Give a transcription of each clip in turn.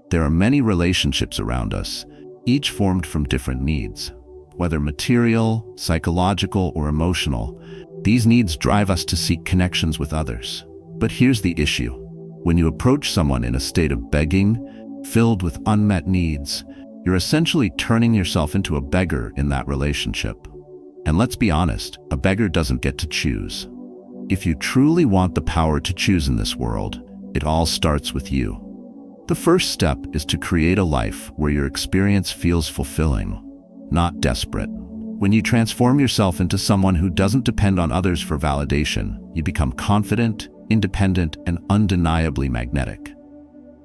There are many relationships around us, each formed from different needs. Whether material, psychological, or emotional, these needs drive us to seek connections with others. But here's the issue. When you approach someone in a state of begging, filled with unmet needs, you're essentially turning yourself into a beggar in that relationship. And let's be honest, a beggar doesn't get to choose. If you truly want the power to choose in this world, it all starts with you. The first step is to create a life where your experience feels fulfilling, not desperate. When you transform yourself into someone who doesn't depend on others for validation, you become confident, independent, and undeniably magnetic.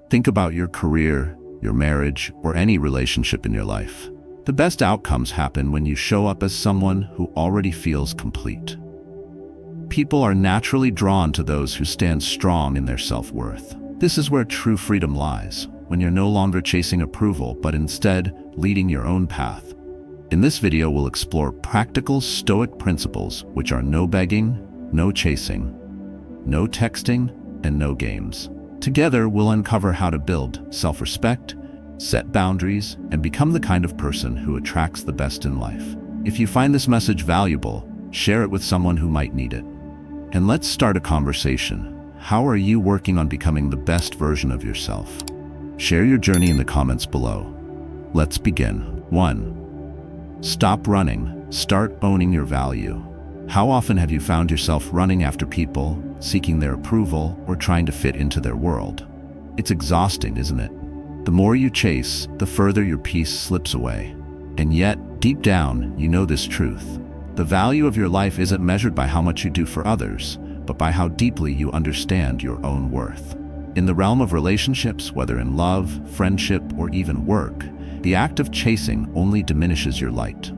Think about your career, your marriage, or any relationship in your life. The best outcomes happen when you show up as someone who already feels complete. People are naturally drawn to those who stand strong in their self-worth. This is where true freedom lies, when you're no longer chasing approval, but instead leading your own path. In this video, we'll explore practical Stoic principles, which are no begging, no chasing, no texting, and no games. Together, we'll uncover how to build self-respect, set boundaries, and become the kind of person who attracts the best in life. If you find this message valuable, share it with someone who might need it. And let's start a conversation. How are you working on becoming the best version of yourself? Share your journey in the comments below. Let's begin. 1. Stop running. Start owning your value. How often have you found yourself running after people, seeking their approval, or trying to fit into their world? It's exhausting, isn't it? The more you chase, the further your peace slips away. And yet, deep down, you know this truth. The value of your life isn't measured by how much you do for others, but by how deeply you understand your own worth. In the realm of relationships, whether in love, friendship, or even work, the act of chasing only diminishes your light.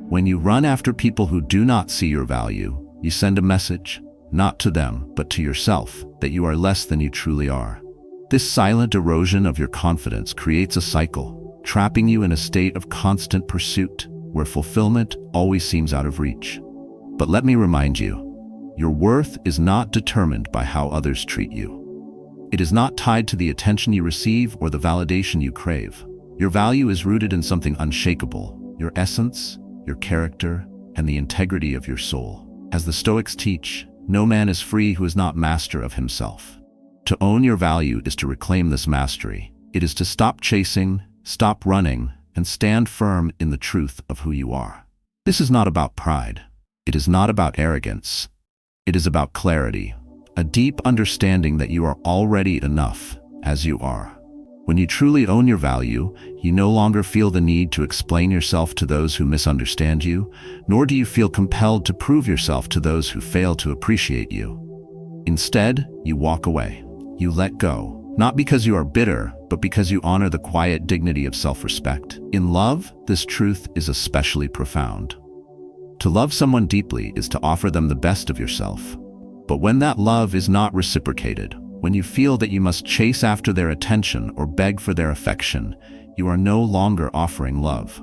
When you run after people who do not see your value, you send a message, not to them, but to yourself, that you are less than you truly are. This silent erosion of your confidence creates a cycle, trapping you in a state of constant pursuit, where fulfillment always seems out of reach. But let me remind you, your worth is not determined by how others treat you. It is not tied to the attention you receive or the validation you crave. Your value is rooted in something unshakable, your essence, your character, and the integrity of your soul. As the Stoics teach, no man is free who is not master of himself. To own your value is to reclaim this mastery. It is to stop chasing, stop running, and stand firm in the truth of who you are. This is not about pride. It is not about arrogance. It is about clarity, a deep understanding that you are already enough as you are. When you truly own your value, you no longer feel the need to explain yourself to those who misunderstand you, nor do you feel compelled to prove yourself to those who fail to appreciate you. Instead, you walk away. You let go, not because you are bitter, but because you honor the quiet dignity of self-respect. In love, this truth is especially profound. To love someone deeply is to offer them the best of yourself. But when that love is not reciprocated, when you feel that you must chase after their attention or beg for their affection, you are no longer offering love.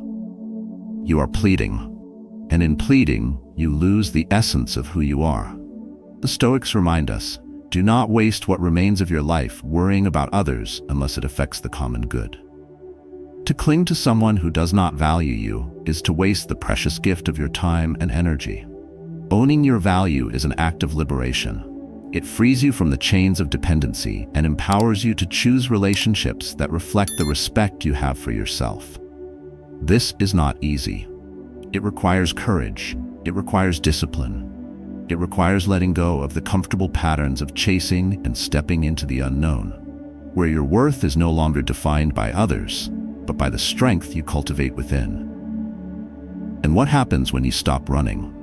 You are pleading. And in pleading, you lose the essence of who you are. The Stoics remind us, do not waste what remains of your life worrying about others unless it affects the common good. To cling to someone who does not value you is to waste the precious gift of your time and energy. Owning your value is an act of liberation. It frees you from the chains of dependency and empowers you to choose relationships that reflect the respect you have for yourself. This is not easy. It requires courage. It requires discipline. It requires letting go of the comfortable patterns of chasing and stepping into the unknown, where your worth is no longer defined by others, but by the strength you cultivate within. And what happens when you stop running?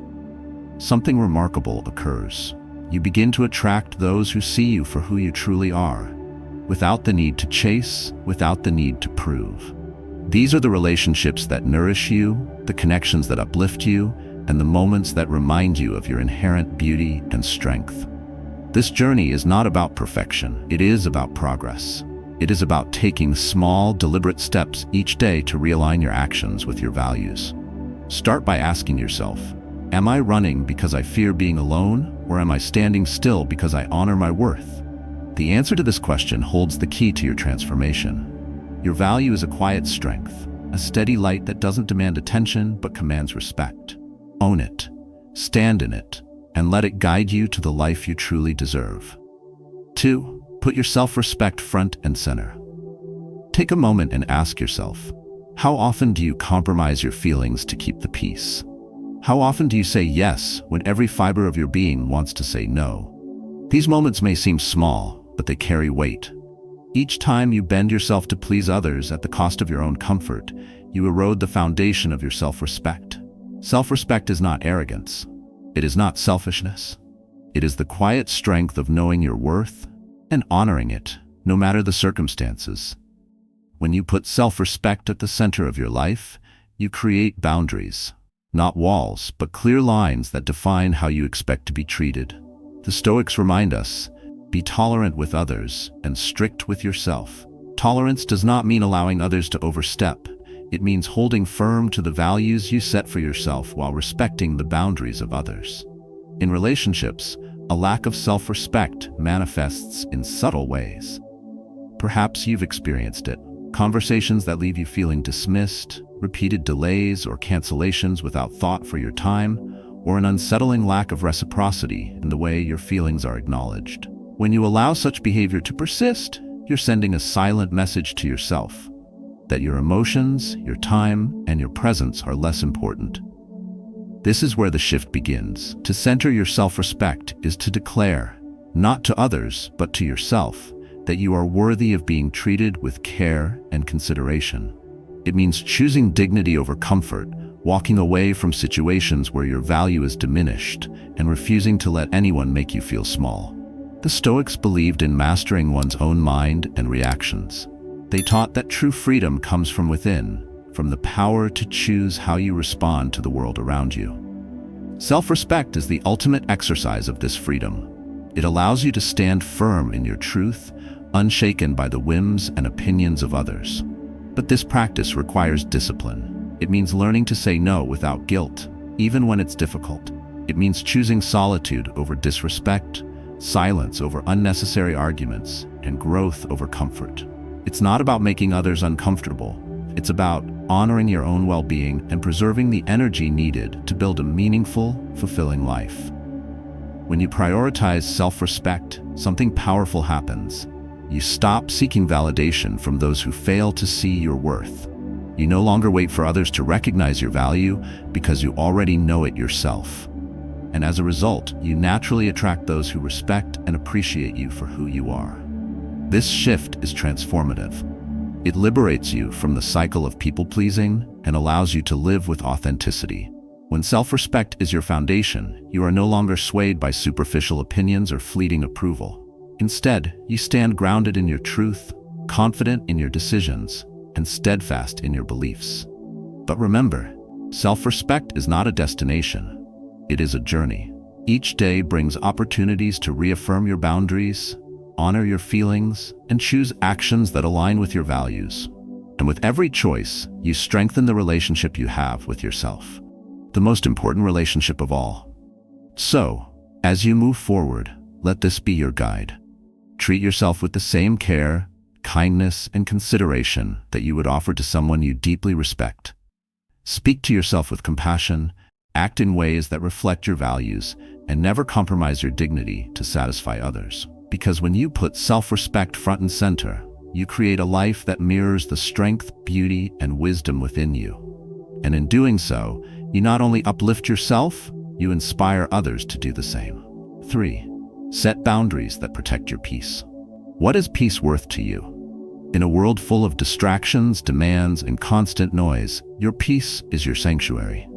Something remarkable occurs. You begin to attract those who see you for who you truly are, without the need to chase, without the need to prove. These are the relationships that nourish you, the connections that uplift you, and the moments that remind you of your inherent beauty and strength. This journey is not about perfection. It is about progress. It is about taking small, deliberate steps each day to realign your actions with your values. Start by asking yourself, am I running because I fear being alone, or am I standing still because I honor my worth? The answer to this question holds the key to your transformation. Your value is a quiet strength, a steady light that doesn't demand attention but commands respect. Own it, stand in it, and let it guide you to the life you truly deserve. 2. Put your self-respect front and center. Take a moment and ask yourself, how often do you compromise your feelings to keep the peace? How often do you say yes when every fiber of your being wants to say no? These moments may seem small, but they carry weight. Each time you bend yourself to please others at the cost of your own comfort, you erode the foundation of your self-respect. Self-respect is not arrogance. It is not selfishness. It is the quiet strength of knowing your worth and honoring it, no matter the circumstances. When you put self-respect at the center of your life, you create boundaries. Not walls, but clear lines that define how you expect to be treated. The Stoics remind us, be tolerant with others and strict with yourself. Tolerance does not mean allowing others to overstep. It means holding firm to the values you set for yourself while respecting the boundaries of others. In relationships, a lack of self-respect manifests in subtle ways. Perhaps you've experienced it. Conversations that leave you feeling dismissed, repeated delays or cancellations without thought for your time, or an unsettling lack of reciprocity in the way your feelings are acknowledged. When you allow such behavior to persist, you're sending a silent message to yourself that your emotions, your time, and your presence are less important. This is where the shift begins. To center your self-respect is to declare, not to others, but to yourself, that you are worthy of being treated with care and consideration. It means choosing dignity over comfort, walking away from situations where your value is diminished, and refusing to let anyone make you feel small. The Stoics believed in mastering one's own mind and reactions. They taught that true freedom comes from within, from the power to choose how you respond to the world around you. Self-respect is the ultimate exercise of this freedom. It allows you to stand firm in your truth, unshaken by the whims and opinions of others. But this practice requires discipline. It means learning to say no without guilt, even when it's difficult. It means choosing solitude over disrespect, silence over unnecessary arguments, and growth over comfort. It's not about making others uncomfortable. It's about honoring your own well-being and preserving the energy needed to build a meaningful, fulfilling life. When you prioritize self-respect, something powerful happens. You stop seeking validation from those who fail to see your worth. You no longer wait for others to recognize your value because you already know it yourself. And as a result, you naturally attract those who respect and appreciate you for who you are. This shift is transformative. It liberates you from the cycle of people-pleasing and allows you to live with authenticity. When self-respect is your foundation, you are no longer swayed by superficial opinions or fleeting approval. Instead, you stand grounded in your truth, confident in your decisions, and steadfast in your beliefs. But remember, self-respect is not a destination. It is a journey. Each day brings opportunities to reaffirm your boundaries, honor your feelings, and choose actions that align with your values. And with every choice, you strengthen the relationship you have with yourself, the most important relationship of all. So, as you move forward, let this be your guide. Treat yourself with the same care, kindness, and consideration that you would offer to someone you deeply respect. Speak to yourself with compassion, act in ways that reflect your values, and never compromise your dignity to satisfy others. Because when you put self-respect front and center, you create a life that mirrors the strength, beauty, and wisdom within you. And in doing so, you not only uplift yourself, you inspire others to do the same. 3. Set boundaries that protect your peace. What is peace worth to you? In a world full of distractions, demands, and constant noise, your peace is your sanctuary.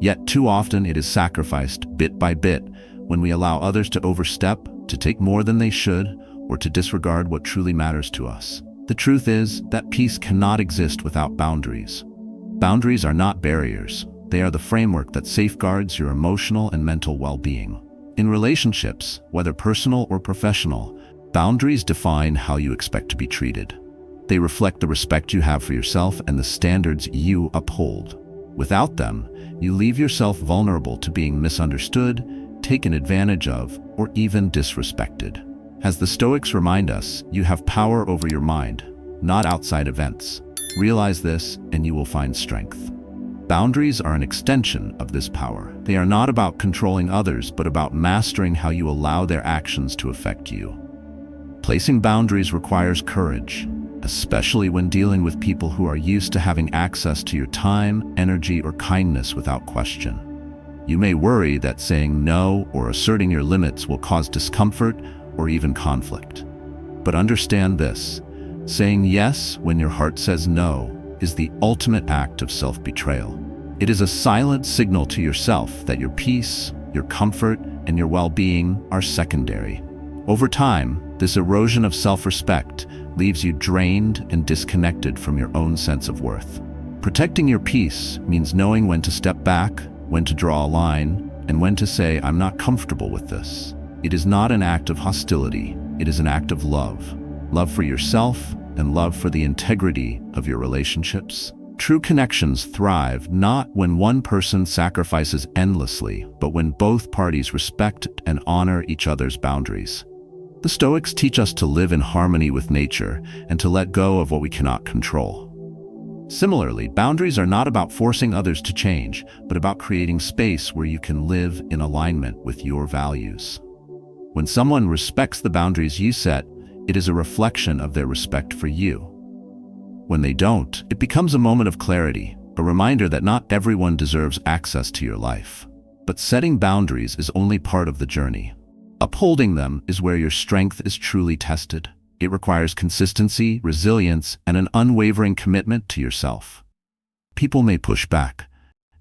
Yet too often it is sacrificed bit by bit when we allow others to overstep, to take more than they should, or to disregard what truly matters to us. The truth is that peace cannot exist without boundaries. Boundaries are not barriers. They are the framework that safeguards your emotional and mental well-being. In relationships, whether personal or professional, boundaries define how you expect to be treated. They reflect the respect you have for yourself and the standards you uphold. Without them, you leave yourself vulnerable to being misunderstood, taken advantage of, or even disrespected. As the Stoics remind us, you have power over your mind, not outside events. Realize this, and you will find strength. Boundaries are an extension of this power. They are not about controlling others, but about mastering how you allow their actions to affect you. Placing boundaries requires courage, especially when dealing with people who are used to having access to your time, energy, or kindness without question. You may worry that saying no or asserting your limits will cause discomfort or even conflict. But understand this: saying yes when your heart says no is the ultimate act of self-betrayal. It is a silent signal to yourself that your peace, your comfort, and your well-being are secondary. Over time, this erosion of self-respect leaves you drained and disconnected from your own sense of worth. Protecting your peace means knowing when to step back, when to draw a line, and when to say, "I'm not comfortable with this." It is not an act of hostility, it is an act of love. Love for yourself and love for the integrity of your relationships. True connections thrive not when one person sacrifices endlessly, but when both parties respect and honor each other's boundaries. The Stoics teach us to live in harmony with nature and to let go of what we cannot control. Similarly, boundaries are not about forcing others to change, but about creating space where you can live in alignment with your values. When someone respects the boundaries you set, it is a reflection of their respect for you. When they don't, it becomes a moment of clarity, a reminder that not everyone deserves access to your life. But setting boundaries is only part of the journey. Upholding them is where your strength is truly tested. It requires consistency, resilience, and an unwavering commitment to yourself. People may push back.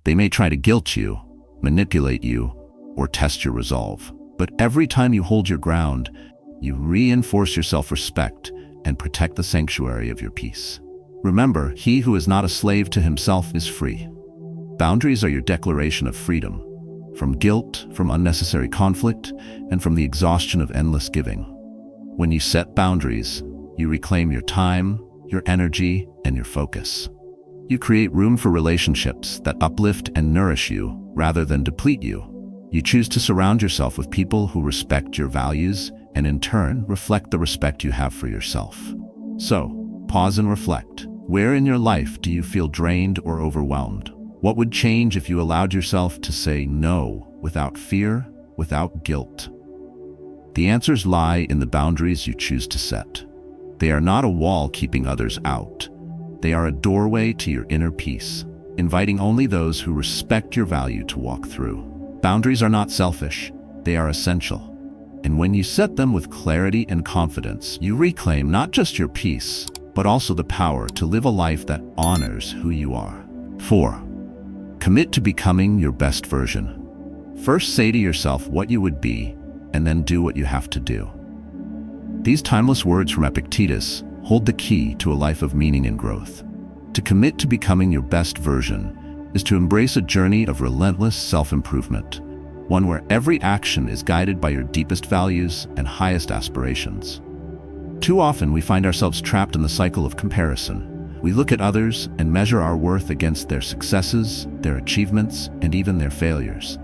They may try to guilt you, manipulate you, or test your resolve. But every time you hold your ground, you reinforce your self-respect and protect the sanctuary of your peace. Remember, he who is not a slave to himself is free. Boundaries are your declaration of freedom, from guilt, from unnecessary conflict, and from the exhaustion of endless giving. When you set boundaries, you reclaim your time, your energy, and your focus. You create room for relationships that uplift and nourish you rather than deplete you. You choose to surround yourself with people who respect your values and in turn reflect the respect you have for yourself. So, pause and reflect. Where in your life do you feel drained or overwhelmed? What would change if you allowed yourself to say no without fear, without guilt? The answers lie in the boundaries you choose to set. They are not a wall keeping others out. They are a doorway to your inner peace, inviting only those who respect your value to walk through. Boundaries are not selfish, they are essential. And when you set them with clarity and confidence, you reclaim not just your peace, but also the power to live a life that honors who you are. 4. Commit to becoming your best version. First, say to yourself what you would be, and then do what you have to do. These timeless words from Epictetus hold the key to a life of meaning and growth. To commit to becoming your best version is to embrace a journey of relentless self-improvement, one where every action is guided by your deepest values and highest aspirations. Too often we find ourselves trapped in the cycle of comparison. We look at others and measure our worth against their successes, their achievements, and even their failures.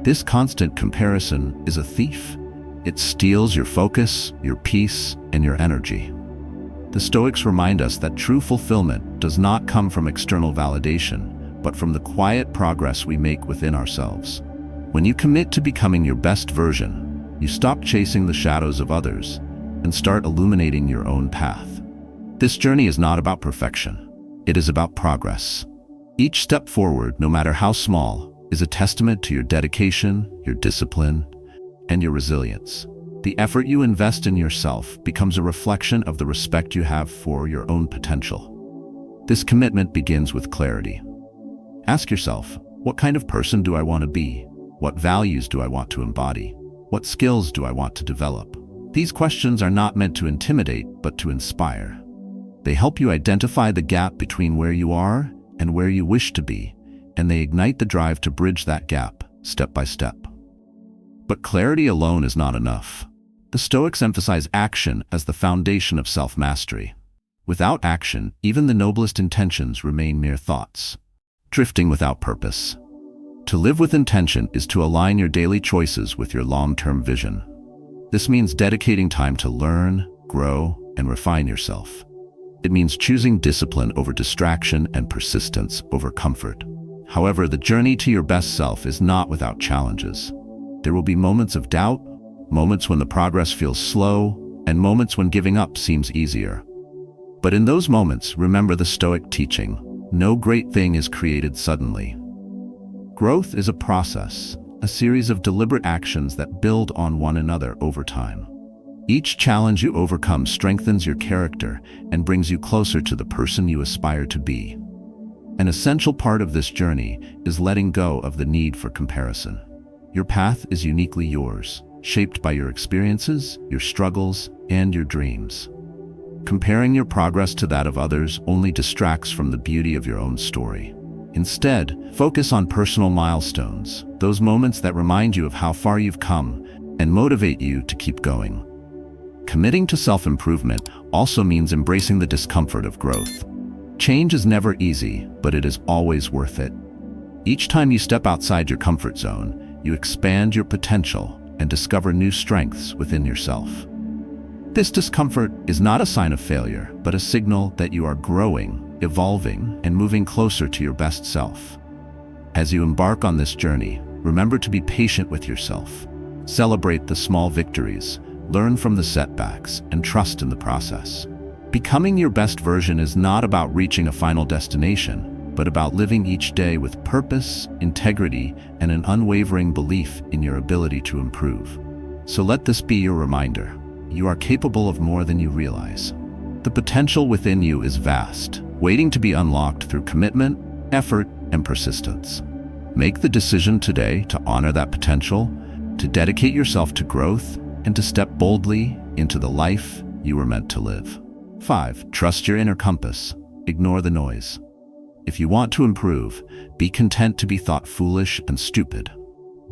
This constant comparison is a thief. It steals your focus, your peace, and your energy. The Stoics remind us that true fulfillment does not come from external validation, but from the quiet progress we make within ourselves. When you commit to becoming your best version, you stop chasing the shadows of others and start illuminating your own path. This journey is not about perfection. It is about progress. Each step forward, no matter how small, is a testament to your dedication, your discipline, and your resilience. The effort you invest in yourself becomes a reflection of the respect you have for your own potential. This commitment begins with clarity. Ask yourself, what kind of person do I want to be? What values do I want to embody? What skills do I want to develop? These questions are not meant to intimidate, but to inspire. They help you identify the gap between where you are and where you wish to be, and they ignite the drive to bridge that gap, step by step. But clarity alone is not enough. The Stoics emphasize action as the foundation of self-mastery. Without action, even the noblest intentions remain mere thoughts, drifting without purpose. To live with intention is to align your daily choices with your long-term vision. This means dedicating time to learn, grow, and refine yourself. It means choosing discipline over distraction and persistence over comfort. However, the journey to your best self is not without challenges. There will be moments of doubt, moments when the progress feels slow, and moments when giving up seems easier. But in those moments, remember the Stoic teaching: no great thing is created suddenly. Growth is a process, a series of deliberate actions that build on one another over time. Each challenge you overcome strengthens your character and brings you closer to the person you aspire to be. An essential part of this journey is letting go of the need for comparison. Your path is uniquely yours, shaped by your experiences, your struggles, and your dreams. Comparing your progress to that of others only distracts from the beauty of your own story. Instead, focus on personal milestones, those moments that remind you of how far you've come and motivate you to keep going. Committing to self-improvement also means embracing the discomfort of growth. Change is never easy, but it is always worth it. Each time you step outside your comfort zone, you expand your potential and discover new strengths within yourself. This discomfort is not a sign of failure, but a signal that you are growing, evolving, and moving closer to your best self. As you embark on this journey, remember to be patient with yourself. Celebrate the small victories, learn from the setbacks, and trust in the process. Becoming your best version is not about reaching a final destination, but about living each day with purpose, integrity, and an unwavering belief in your ability to improve. So let this be your reminder. You are capable of more than you realize. The potential within you is vast, waiting to be unlocked through commitment, effort, and persistence. Make the decision today to honor that potential, to dedicate yourself to growth, and to step boldly into the life you were meant to live. 5. Trust your inner compass. Ignore the noise. If you want to improve, be content to be thought foolish and stupid.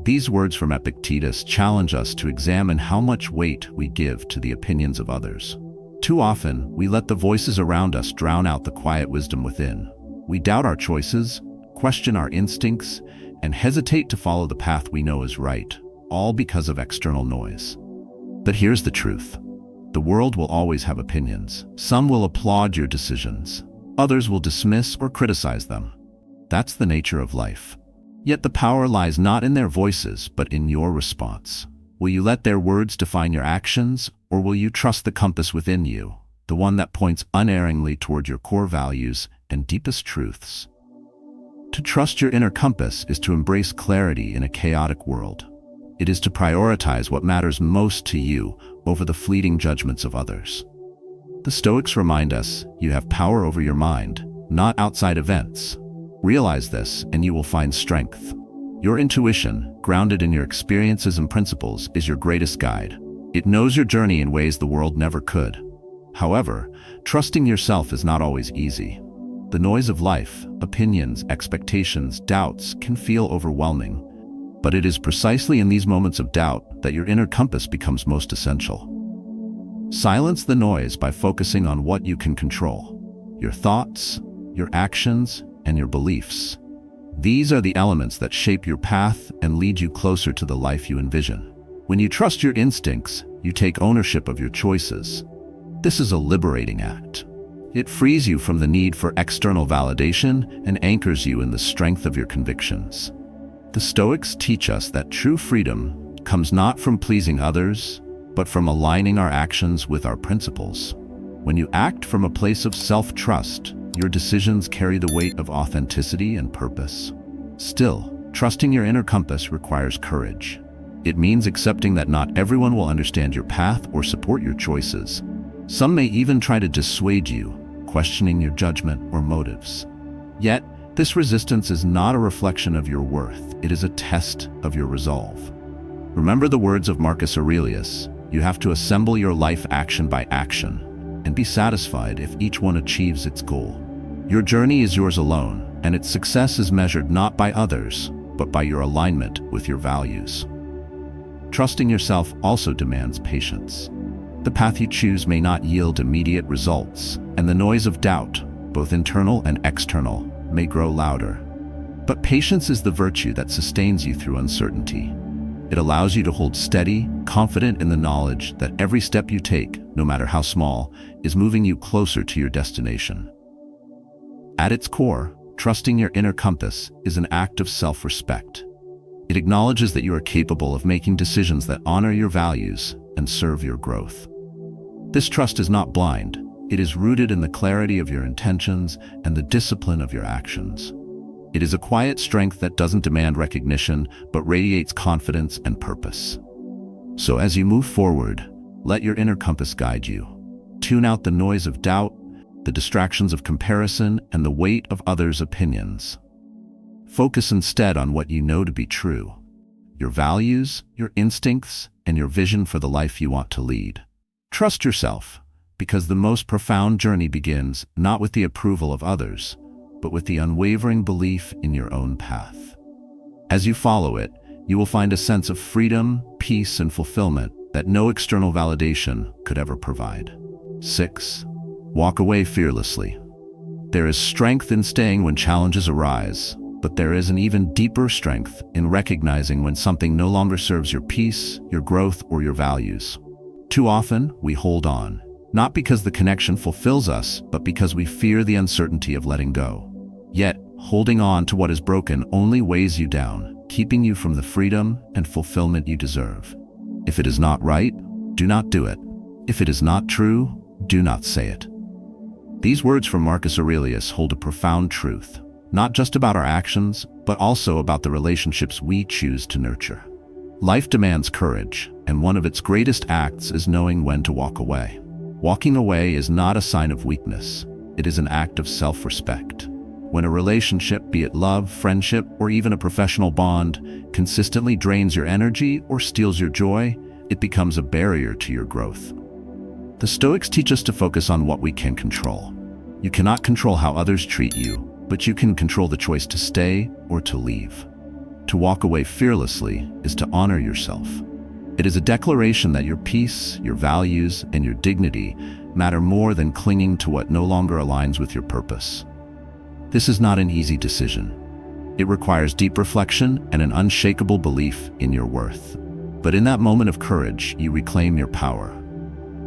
These words from Epictetus challenge us to examine how much weight we give to the opinions of others. Too often, we let the voices around us drown out the quiet wisdom within. We doubt our choices, question our instincts, and hesitate to follow the path we know is right, all because of external noise. But here's the truth. The world will always have opinions. Some will applaud your decisions. Others will dismiss or criticize them. That's the nature of life. Yet the power lies not in their voices, but in your response. Will you let their words define your actions, or will you trust the compass within you, the one that points unerringly toward your core values and deepest truths? To trust your inner compass is to embrace clarity in a chaotic world. It is to prioritize what matters most to you over the fleeting judgments of others. The Stoics remind us you have power over your mind, not outside events. Realize this, and you will find strength. Your intuition, grounded in your experiences and principles, is your greatest guide. It knows your journey in ways the world never could. However, trusting yourself is not always easy. The noise of life, opinions, expectations, doubts can feel overwhelming. But it is precisely in these moments of doubt that your inner compass becomes most essential. Silence the noise by focusing on what you can control: your thoughts, your actions, and your beliefs. These are the elements that shape your path and lead you closer to the life you envision. When you trust your instincts, you take ownership of your choices. This is a liberating act. It frees you from the need for external validation and anchors you in the strength of your convictions. The Stoics teach us that true freedom comes not from pleasing others, but from aligning our actions with our principles. When you act from a place of self-trust, your decisions carry the weight of authenticity and purpose. Still, trusting your inner compass requires courage. It means accepting that not everyone will understand your path or support your choices. Some may even try to dissuade you, questioning your judgment or motives. Yet, this resistance is not a reflection of your worth. It is a test of your resolve. Remember the words of Marcus Aurelius: you have to assemble your life action by action, and be satisfied if each one achieves its goal. Your journey is yours alone, and its success is measured not by others, but by your alignment with your values. Trusting yourself also demands patience. The path you choose may not yield immediate results, and the noise of doubt, both internal and external, may grow louder. But patience is the virtue that sustains you through uncertainty. It allows you to hold steady, confident in the knowledge that every step you take no matter how small, is moving you closer to your destination. At its core, trusting your inner compass is an act of self-respect. It acknowledges that you are capable of making decisions that honor your values and serve your growth. This trust is not blind. It is rooted in the clarity of your intentions and the discipline of your actions. It is a quiet strength that doesn't demand recognition, but radiates confidence and purpose. So as you move forward, let your inner compass guide you. Tune out the noise of doubt, the distractions of comparison, and the weight of others' opinions. Focus instead on what you know to be true: your values, your instincts, and your vision for the life you want to lead. Trust yourself, because the most profound journey begins not with the approval of others, but with the unwavering belief in your own path. As you follow it, you will find a sense of freedom, peace, and fulfillment that no external validation could ever provide. 6. Walk away fearlessly. There is strength in staying when challenges arise, but there is an even deeper strength in recognizing when something no longer serves your peace, your growth, or your values. Too often, we hold on, not because the connection fulfills us, but because we fear the uncertainty of letting go. Yet, holding on to what is broken only weighs you down, keeping you from the freedom and fulfillment you deserve. If it is not right, do not do it. If it is not true, do not say it. These words from Marcus Aurelius hold a profound truth, not just about our actions, but also about the relationships we choose to nurture. Life demands courage, and one of its greatest acts is knowing when to walk away. Walking away is not a sign of weakness. It is an act of self-respect. When a relationship, be it love, friendship, or even a professional bond, consistently drains your energy or steals your joy, it becomes a barrier to your growth. The Stoics teach us to focus on what we can control. You cannot control how others treat you, but you can control the choice to stay or to leave. To walk away fearlessly is to honor yourself. It is a declaration that your peace, your values, and your dignity matter more than clinging to what no longer aligns with your purpose. This is not an easy decision. It requires deep reflection and an unshakable belief in your worth. But in that moment of courage, you reclaim your power.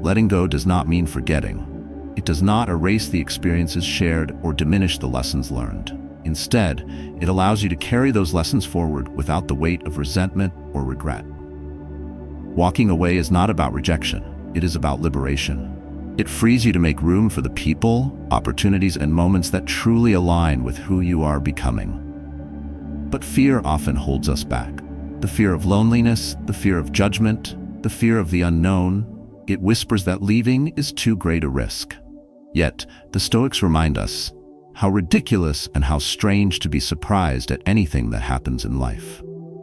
Letting go does not mean forgetting. It does not erase the experiences shared or diminish the lessons learned. Instead, it allows you to carry those lessons forward without the weight of resentment or regret. Walking away is not about rejection. It is about liberation. It frees you to make room for the people, opportunities, and moments that truly align with who you are becoming. But fear often holds us back. The fear of loneliness, the fear of judgment, the fear of the unknown. It whispers that leaving is too great a risk. Yet, the Stoics remind us how ridiculous and how strange to be surprised at anything that happens in life.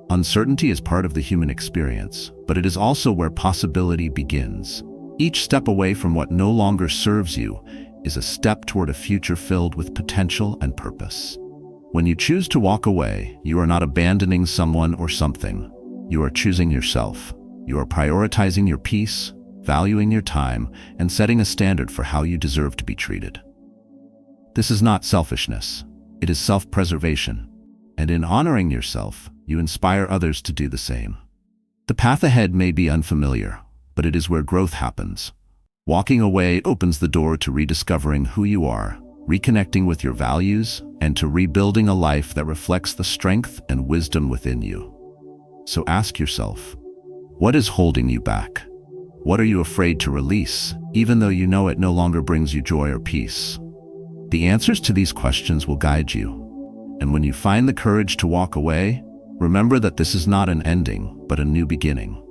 Uncertainty is part of the human experience, but it is also where possibility begins. Each step away from what no longer serves you is a step toward a future filled with potential and purpose. When you choose to walk away, you are not abandoning someone or something. You are choosing yourself. You are prioritizing your peace, valuing your time, and setting a standard for how you deserve to be treated. This is not selfishness. It is self-preservation. And in honoring yourself, you inspire others to do the same. The path ahead may be unfamiliar, but it is where growth happens. Walking away opens the door to rediscovering who you are, reconnecting with your values, and to rebuilding a life that reflects the strength and wisdom within you. So ask yourself, what is holding you back? What are you afraid to release, even though you know it no longer brings you joy or peace? The answers to these questions will guide you. And when you find the courage to walk away, remember that this is not an ending, but a new beginning.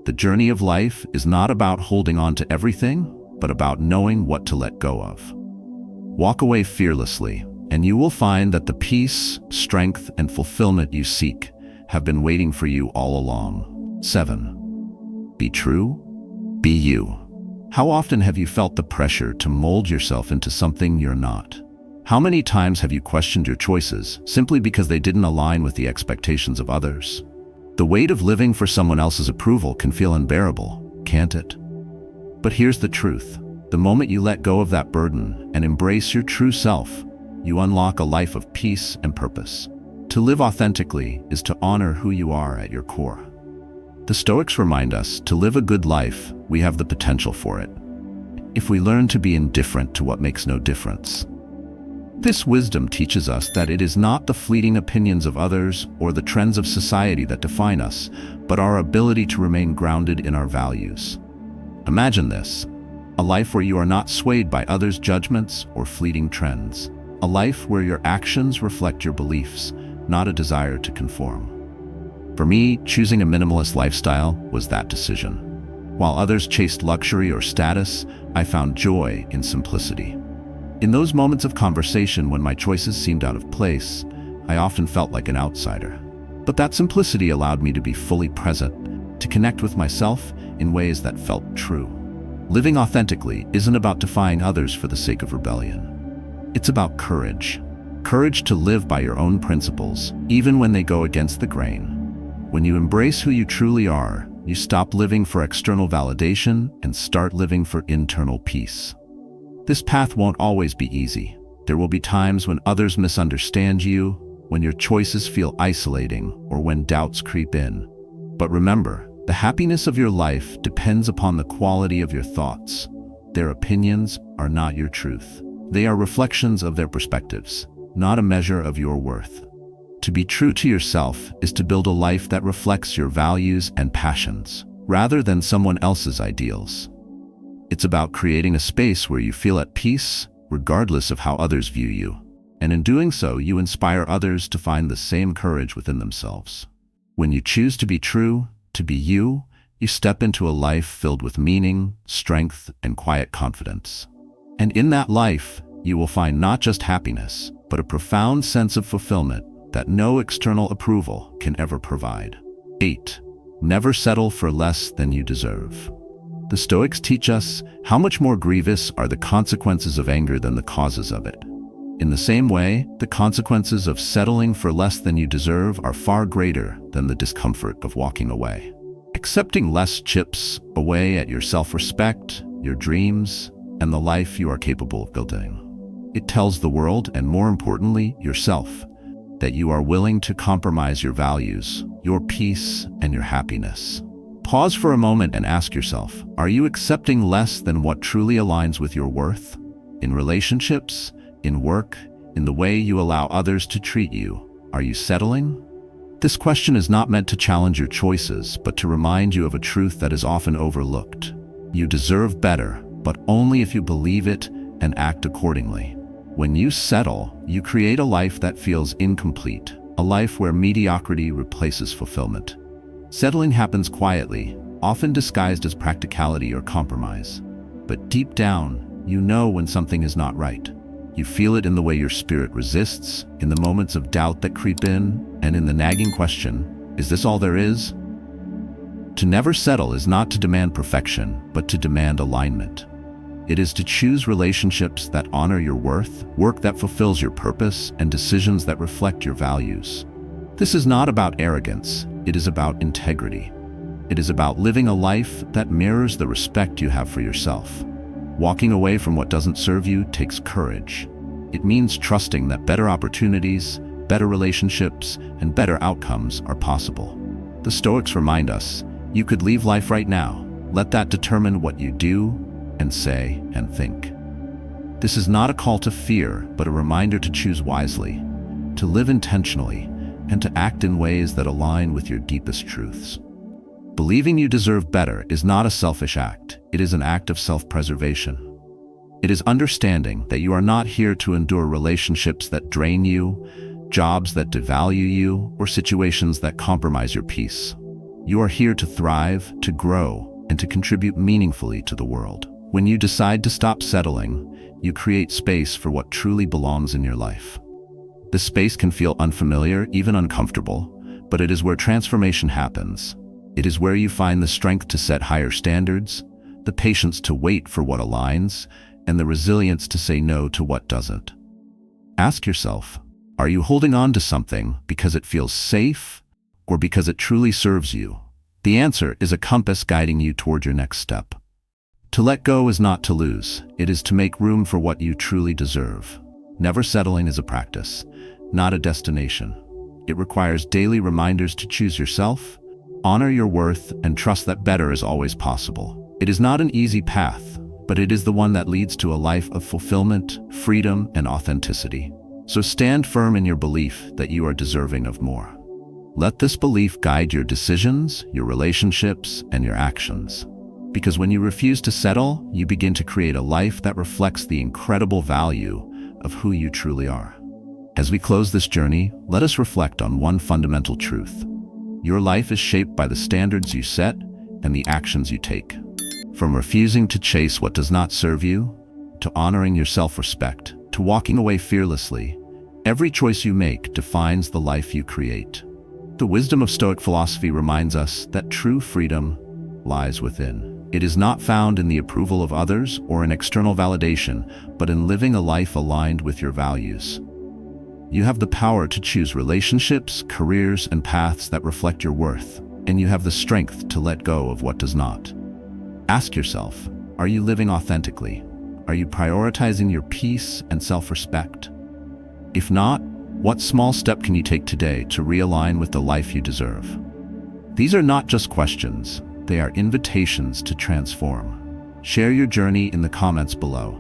The journey of life is not about holding on to everything, but about knowing what to let go of. Walk away fearlessly, and you will find that the peace, strength, and fulfillment you seek have been waiting for you all along. 7. Be true. Be you. How often have you felt the pressure to mold yourself into something you're not? How many times have you questioned your choices simply because they didn't align with the expectations of others? The weight of living for someone else's approval can feel unbearable, can't it? But here's the truth. The moment you let go of that burden and embrace your true self, you unlock a life of peace and purpose. To live authentically is to honor who you are at your core. The Stoics remind us to live a good life, we have the potential for it. if we learn to be indifferent to what makes no difference. This wisdom teaches us that it is not the fleeting opinions of others or the trends of society that define us, but our ability to remain grounded in our values. Imagine this: a life where you are not swayed by others' judgments or fleeting trends. A life where your actions reflect your beliefs, not a desire to conform. For me, choosing a minimalist lifestyle was that decision. While others chased luxury or status, I found joy in simplicity. In those moments of conversation when my choices seemed out of place, I often felt like an outsider. But that simplicity allowed me to be fully present, to connect with myself in ways that felt true. Living authentically isn't about defying others for the sake of rebellion. It's about courage. Courage to live by your own principles, even when they go against the grain. When you embrace who you truly are, you stop living for external validation and start living for internal peace. This path won't always be easy. There will be times when others misunderstand you, when your choices feel isolating, or when doubts creep in. But remember, the happiness of your life depends upon the quality of your thoughts. Their opinions are not your truth. They are reflections of their perspectives, not a measure of your worth. To be true to yourself is to build a life that reflects your values and passions, rather than someone else's ideals. It's about creating a space where you feel at peace, regardless of how others view you. And in doing so, you inspire others to find the same courage within themselves. When you choose to be true, to be you, you step into a life filled with meaning, strength, and quiet confidence. And in that life, you will find not just happiness, but a profound sense of fulfillment that no external approval can ever provide. 8. Never settle for less than you deserve. The Stoics teach us how much more grievous are the consequences of anger than the causes of it. In the same way, the consequences of settling for less than you deserve are far greater than the discomfort of walking away. Accepting less chips away at your self-respect, your dreams, and the life you are capable of building. It tells the world, and more importantly, yourself, that you are willing to compromise your values, your peace, and your happiness. Pause for a moment and ask yourself, are you accepting less than what truly aligns with your worth? In relationships, in work, in the way you allow others to treat you, are you settling? This question is not meant to challenge your choices, but to remind you of a truth that is often overlooked. You deserve better, but only if you believe it and act accordingly. When you settle, you create a life that feels incomplete, a life where mediocrity replaces fulfillment. Settling happens quietly, often disguised as practicality or compromise. But deep down, you know when something is not right. You feel it in the way your spirit resists, in the moments of doubt that creep in, and in the nagging question, is this all there is? To never settle is not to demand perfection, but to demand alignment. It is to choose relationships that honor your worth, work that fulfills your purpose, and decisions that reflect your values. This is not about arrogance, it is about integrity. It is about living a life that mirrors the respect you have for yourself. Walking away from what doesn't serve you takes courage. It means trusting that better opportunities, better relationships, and better outcomes are possible. The Stoics remind us, you could leave life right now. Let that determine what you do, and say, and think. This is not a call to fear, but a reminder to choose wisely, to live intentionally, and to act in ways that align with your deepest truths. Believing you deserve better is not a selfish act, it is an act of self-preservation. It is understanding that you are not here to endure relationships that drain you, jobs that devalue you, or situations that compromise your peace. You are here to thrive, to grow, and to contribute meaningfully to the world. When you decide to stop settling, you create space for what truly belongs in your life. This space can feel unfamiliar, even uncomfortable, but it is where transformation happens. It is where you find the strength to set higher standards, the patience to wait for what aligns, and the resilience to say no to what doesn't. Ask yourself, are you holding on to something because it feels safe or because it truly serves you? The answer is a compass guiding you toward your next step. To let go is not to lose, it is to make room for what you truly deserve. Never settling is a practice, not a destination. It requires daily reminders to choose yourself, honor your worth, and trust that better is always possible. It is not an easy path, but it is the one that leads to a life of fulfillment, freedom, and authenticity. So stand firm in your belief that you are deserving of more. Let this belief guide your decisions, your relationships, and your actions. Because when you refuse to settle, you begin to create a life that reflects the incredible value of who you truly are. As we close this journey, let us reflect on one fundamental truth. Your life is shaped by the standards you set and the actions you take. From refusing to chase what does not serve you, to honoring your self-respect, to walking away fearlessly, every choice you make defines the life you create. The wisdom of Stoic philosophy reminds us that true freedom lies within. It is not found in the approval of others or in external validation, but in living a life aligned with your values. You have the power to choose relationships, careers, and paths that reflect your worth, and you have the strength to let go of what does not. Ask yourself, are you living authentically? Are you prioritizing your peace and self-respect? If not, what small step can you take today to realign with the life you deserve? These are not just questions, they are invitations to transform. Share your journey in the comments below.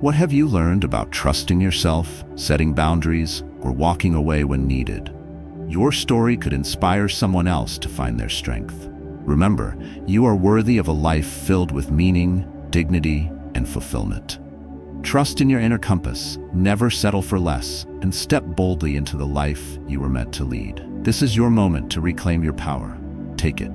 What have you learned about trusting yourself, setting boundaries, or walking away when needed? Your story could inspire someone else to find their strength. Remember, you are worthy of a life filled with meaning, dignity, and fulfillment. Trust in your inner compass, never settle for less, and step boldly into the life you were meant to lead. This is your moment to reclaim your power. Take it.